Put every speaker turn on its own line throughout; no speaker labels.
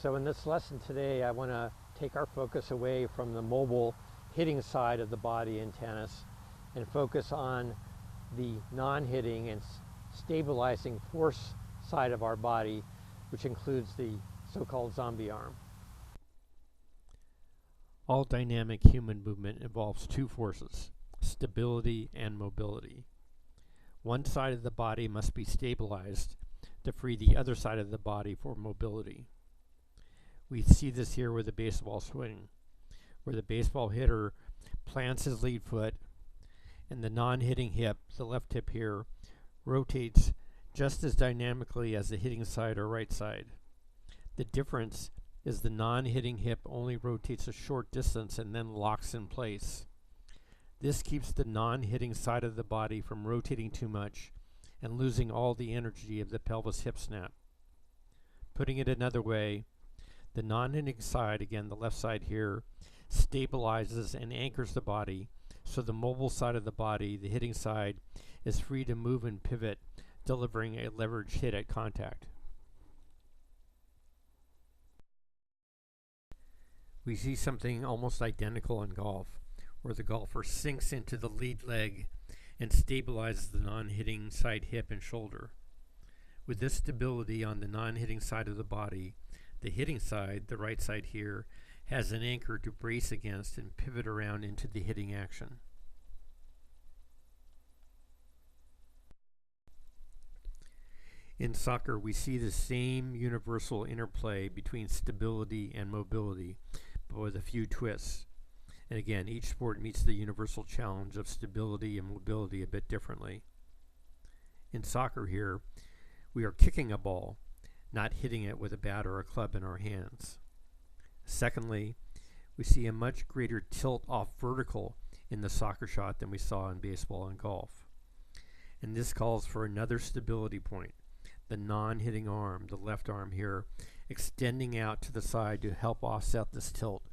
So in this lesson today, I want to take our focus away from the mobile hitting side of the body in tennis and focus on the non-hitting and stabilizing force side of our body, which includes the so-called zombie arm.
All dynamic human movement involves two forces, stability and mobility. One side of the body must be stabilized to free the other side of the body for mobility. We see this here with a baseball swing, where the baseball hitter plants his lead foot and the non-hitting hip, the left hip here, rotates just as dynamically as the hitting side or right side. The difference is the non-hitting hip only rotates a short distance and then locks in place. This keeps the non-hitting side of the body from rotating too much and losing all the energy of the pelvis hip snap. Putting it another way, the non-hitting side, again the left side here, stabilizes and anchors the body, so the mobile side of the body, the hitting side, is free to move and pivot, delivering a leverage hit at contact. We see something almost identical in golf, where the golfer sinks into the lead leg and stabilizes the non-hitting side hip and shoulder. With this stability on the non-hitting side of the body, the hitting side, the right side here, has an anchor to brace against and pivot around into the hitting action. In soccer, we see the same universal interplay between stability and mobility, but with a few twists. And again, each sport meets the universal challenge of stability and mobility a bit differently. In soccer here, we are kicking a ball, not hitting it with a bat or a club in our hands. Secondly, we see a much greater tilt off vertical in the soccer shot than we saw in baseball and golf. And this calls for another stability point, the non-hitting arm, the left arm here, extending out to the side to help offset this tilt.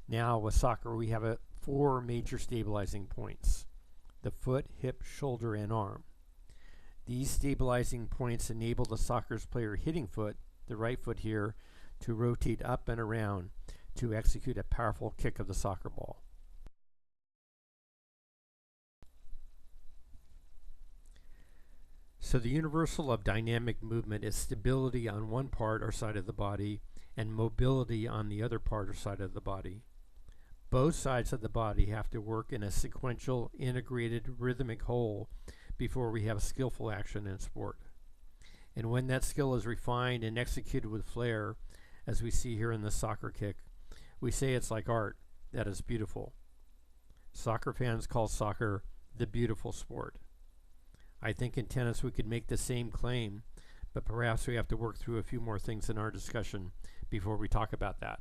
Now with soccer, we have four major stabilizing points: the foot, hip, shoulder, and arm. These stabilizing points enable the soccer's player hitting foot, the right foot here, to rotate up and around to execute a powerful kick of the soccer ball. So the universal of dynamic movement is stability on one part or side of the body and mobility on the other part or side of the body. Both sides of the body have to work in a sequential, integrated, rhythmic whole before we have skillful action in sport. And when that skill is refined and executed with flair, as we see here in the soccer kick, we say it's like art, that is beautiful. Soccer fans call soccer the beautiful sport. I think in tennis we could make the same claim, but perhaps we have to work through a few more things in our discussion before we talk about that.